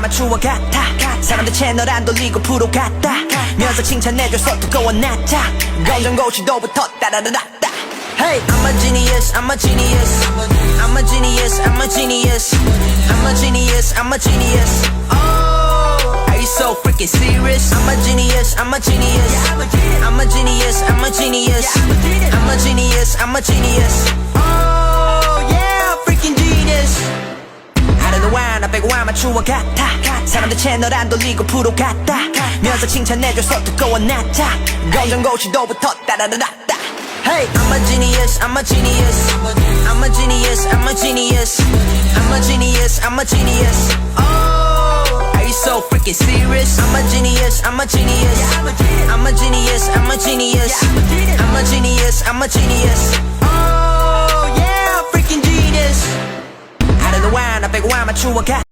아마추어 같아 사람들 채널 안 돌리고 프로 같다 면서 칭찬해줘서 두꺼워 낫다 검정고시도부터 따라라라따 Hey, I'm a genius, I'm a genius I'm a genius, I'm a genius I'm a genius, I'm a genius Oh, are you so freaking serious? I'm a genius, I'm a genius I'm a genius, I'm a genius I'm a genius, I'm a genius Oh, yeah, freaking genius 하루는 와나 빼고 아마추어 같아 사람들 채널 안 돌리고 프로 같다 면서 칭찬해줘서 두꺼워 낫다 검정고시도부터 따라라라따 Hey, I'm a genius, I'm a genius I'm a genius, I'm a genius I'm a genius, I'm a genius Oh, are you so freaking serious? I'm a genius, I'm a genius I'm a genius, I'm a genius I'm a genius, I'm a genius Oh, yeah, freaking genius 하루는 와나 빼고 아마추어 같아